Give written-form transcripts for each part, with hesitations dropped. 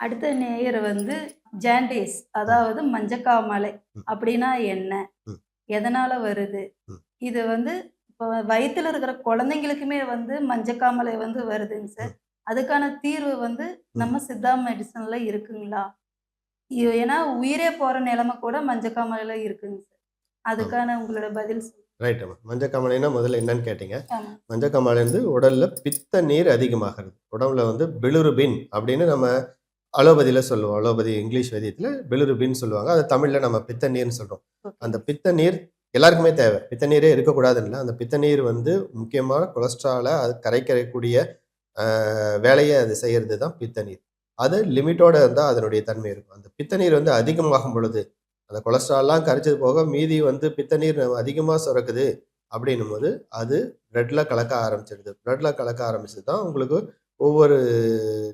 அடுத்த நேயர் வந்து ஜாண்டிஸ், ம், அதாவது மஞ்சக்காமலை ம், அப்படின்னா என்ன? ம், எதனால வருது? ம், இது வந்து இப்போ வயித்துல இருக்கிற குழந்தைங்களுக்குமே வந்து மஞ்சக்காமலை வந்து வருதுங்க ம், சார். அதுக்கான தீர்வு வந்து ம், நம்ம சித்தா மெடிசன்ல இருக்குங்களா? ஏன்னா உயிரே போற நிலைமை கூட மஞ்சக்காமலையில இருக்குங்க சார். ஆமா. அதுக்கான உங்களோட பதில் ரைட்டும்மா. மஞ்சக்காமாலைன்னா முதல்ல என்னன்னு கேட்டீங்க. ஆமா. மஞ்சக்காமாலை வந்து உடல்ல பித்த நீர் அதிகமாகிறது. உடம்புல வந்து பிலிருபின் அப்படின்னு நம்ம அலோபதியில சொல்லுவோம். அலோபதி இங்கிலீஷ் வைத்தியத்தில பிலிருபின் சொல்லுவாங்க. அது தமிழ்ல நம்ம பித்த நீர்ன்னு சொல்றோம். அந்த ஓகேங்க. பித்த நீர் எல்லாருக்குமே தேவை. பித்த நீரே இருக்கக்கூடாதுன்னு இல்ல. அந்த பித்த நீர் வந்து முக்கியமா கொலஸ்ட்ரால அது கரைக்கக்கூடிய வேலைய அது செய்யறது தான் பித்த நீர். அது லிமிட்டோட இருந்தா அதனுடைய தன்மை இருக்கும். அந்த பித்த நீர் வந்து அதிகமாகும் பொழுது, அந்த கொலஸ்ட்ரால்லாம் கரைச்சது போக மீதி வந்து பித்த நீர் அதிகமா சுரக்குது அப்படின்னும்போது, அது பிளட்ல கலக்க ஆரம்பிச்சிடுது. பிளட்ல கலக்க ஆரம்பிச்சது தான் உங்களுக்கு ஒவ்வொரு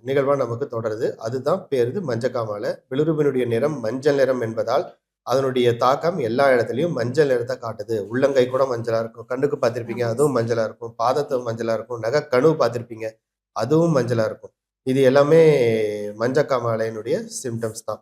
நிகழ்வா நமக்கு தொடருது. அதுதான் பேருது மஞ்சக்காமாலை. பிலிருபினுடைய நிறம் மஞ்சள் நிறம் என்பதால், அதனுடைய தாக்கம் எல்லா இடத்துலயும் மஞ்சள் நிறத்த காட்டுது. உள்ளங்கை கூட மஞ்சளா இருக்கும். கண்ணுக்கு பார்த்திருப்பீங்க, ஆமாங்க அதுவும் சார். மஞ்சளா இருக்கும். பாதத்து மஞ்சளா இருக்கும். நகக்கணு பார்த்திருப்பீங்க, அதுவும் மஞ்சளா இருக்கும். இது எல்லாமே மஞ்சக்காமாலையினுடைய சிம்ப்டம்ஸ் தான்.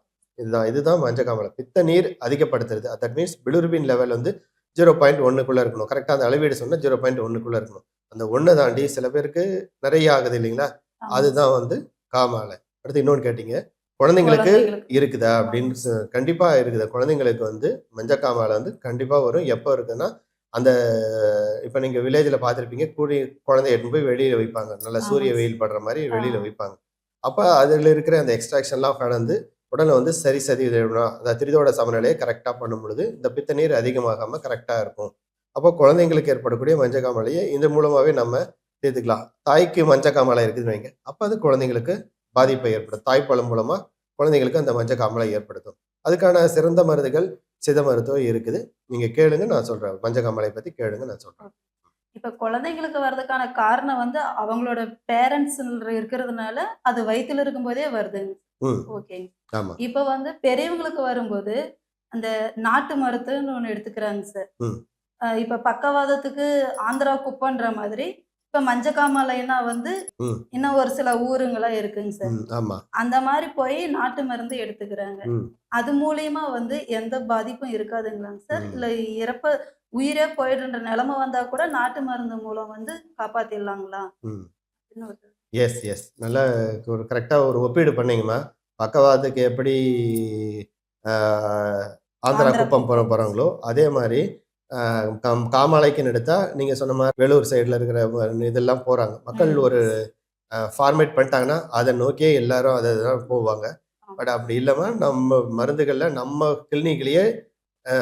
இதுதான் மஞ்சக்காமாலை. பித்த நீர் அதிகப்படுத்துறது. தட் மீன்ஸ் பிலிருபின் லெவல் வந்து 0.1க்குள்ள இருக்கணும். கரெக்ட்டா அந்த அளவீடு சொன்னா 0.1க்குள்ள இருக்கணும். அந்த 1 தாண்டி சில பேருக்கு நெறைய ஆகுது இல்லைங்களா? ஆமாங்க அதுதான் சார். வந்து காமாலை. அடுத்து இன்னொன்னு கேட்டீங்க. குழந்தைங்களுக்கு குழந்தைங்களுக்கு. இருக்குதா? அப்படின்னு ஆமாங்க சார். கண்டிப்பா இருக்குது. குழந்தைங்களுக்கு வந்து மஞ்சக்காமாலை வந்து கண்டிப்பா வரும். எப்ப இருக்குன்னா, அந்த இப்ப நீங்க வில்லேஜ்ல பார்த்திருப்பீங்க. குழந்தைய எடுத்துன்னு போய் வெளியில வைப்பாங்க. நல்லா சூரிய ஆமாங்க வெயில் சார். படுற மாரி ஆ. வெளியில வைப்பாங்க. அப்ப அதில இருக்கிற அந்த எக்ஸ்ட்ராக்ஷன்லாம் கலந்து உடல வந்து சரி சதிவிடணும். அந்த திரிதோட சமநிலையை கரெக்ட்டா பண்ணும்பொழுது, இந்த பித்த நீர் அதிகமாகாம கரெக்ட்டா இருக்கும். அப்போ குழந்தைங்களுக்கு ஏற்படக்கூடிய மஞ்சக்காமாலைய இது மூலமாவே நம்ம தீர்த்துக்கலாம். தாய்க்கு மஞ்சக்காமாலை இருக்குதுன்னு வைங்க. அப்ப அது குழந்தைங்களுக்கு பாதிப்பை ஏற்படும். தாய்ப்பால் மூலமா குழந்தைங்களுக்கு அந்த மஞ்சக்காமாலை ஏற்படுத்தும். அதுக்கான சிறந்த மருந்துகள் சித்த மருத்துவம் இருக்குது. நீங்க கேளுங்க நான் சொல்றேன். மஞ்சக்காமாலை பத்தி கேளுங்க நான் சொல்றேன். இப்ப குழந்தைங்களுக்கு வர்றதுக்கான காரணம் வந்து அவங்களோட பேரண்ட்ஸ் இருக்கிறதுனால, அது வயித்துல இருக்கும்போதே வருதுங்க. ம். ஓகேங்க. ஆமா. இப்ப வந்து பெரியவங்களுக்கு வரும்போது, அந்த நாட்டு மருத்துவம்னு ஒண்ணு எடுத்துக்கிறாங்க சார். ம். இப்ப பக்கவாதத்துக்கு ஆந்திரா குப்பன்ற மாதிரி, இப்ப மஞ்சக்காமாலைன்னா வந்து ம். இன்னும் ஒரு சில ஊருங்கலாம் இருக்குங்க சார். ம். ஆமா. அந்த மாரி போய் நாட்டு மருந்து எடுத்துக்கிறாங்க. ம். அது மூலியமா வந்து எந்த பாதிப்பும் இருக்காதுங்களாங்க சார்? ம். இல்ல உயிரே போயிடுன்ற நெலைம வந்தா கூட நாட்டு மருந்து மூலம் வந்து காப்பாத்திடலாங்களா? ம். இன்னொரு எஸ், எஸ். நல்லா ஒரு கரெக்ட்டா ஒரு ஒப்பீடு பண்ணீங்கம்மா. பக்கவாதத்துக்கு எப்படி ஆ ஆந்திரா ஆந்திரா குப்பம் குப்பம். போறாங்களோ, அதே மாரி அ காமாலைக்குன்னு எடுத்தா, நீங்க சொன்ன மாரி வேலூர் சைடுல இருக்கிற இதெல்லாம் போறாங்க. மக்கள் ம். ஒரு ஃபார்மேட் பண்ணிட்டாங்கன்னா, அத நோக்கியே எல்லாரும் அத தான் போவாங்க. ஆமா. பட் அப்படி இல்லாம நம்ம மருந்துகள்ல நம்ம கிளினிக்லயே அ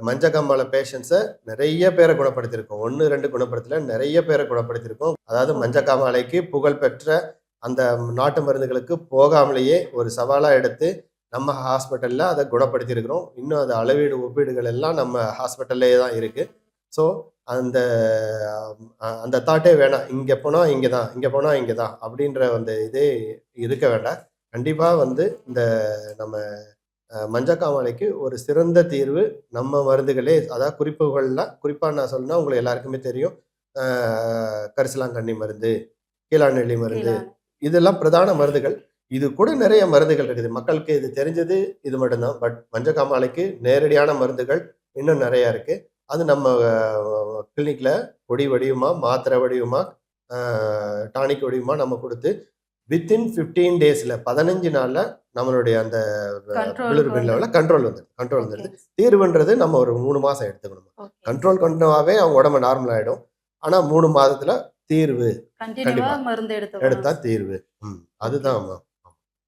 மஞ்சக்காமாலை பேஷண்ட்ஸ நெறைய பேர குணப்படுத்தியிருக்கோம். 1, 2 குணப்படுத்தல, நெறைய பேர குணப்படுத்தியிருக்கோம். அதாவது ஓகே. மஞ்சக்காமாலைக்கு புகழ் பெற்ற அந்த நாட்டு மருந்துகளுக்கு போகாமலேயே ஒரு சவாலா எடுத்து, நம்ம ஹாஸ்பிட்டல்ல அத குணப்படுத்தியிருக்கிறோம். இன்னும் அது அளவீடு, ஒப்பீடுகள் எல்லாம் நம்ம ஹாஸ்பிட்டல்லயே தான் இருக்கு. ஸோ, அந்த அந்த தாட்டே வேணாம். இங்க போனா இங்க தான், இங்க போனா இங்க தான் அப்படின்ற அந்த இதே இருக்க வேண்டாம். கண்டிப்பா வந்து இந்த நம்ம மஞ்சக்காமாலைக்கு ஒரு சிறந்த தீர்வு நம்ம மருந்துகளே அதாவது குறிப்பா நான் சொல்லணும்னா உங்களுக்கு எல்லாருக்குமே தெரியும். அ கரிசலாங்கண்ணி மருந்து, கீழாநெல்லி மருந்து கீழான. இதெல்லாம் பிரதான மருந்துகள். இது கூட நிறைய மருந்துகள் இருக்குது. மக்களுக்கு இது தெரிஞ்சது இது மட்டும் தான். பட் மஞ்சக்காமாலைக்கு நேரடியான மருந்துகள் இன்னும் நெறைய இருக்கு. அது நம்ம கிளினிக்ல பொடி வடிவமா, மாத்திரை வடிவமா, அ டானிக் வடிவமா நம்ம குடுத்து வித்தின் 15 டேஸ்ல 15 நாள்ல நம்மளுடைய அந்த கண்ட்ரோலுக்கு பிலிருபின் லெவல்ல வந்துரும். கண்ட்ரோல் வந்துடுது. ஓகேங்க. தீர்வுன்றது நம்ம ஒரு 3 மாசம் எடுத்துக்கணும். ஓகேங்க கண்ட்ரோல் சார். கொண்டுவாவே அவங்க உடம்பு நார்மல் ஆயிடும். ஆனா 3 மாதத்துல தீர்வு கன்டினியூவா கண்டிப்பா. மருந்து எடுத்துக்கணும் எடுத்தா சார். தீர்வு. ம். ஓகேங்க. அதுதான்மா.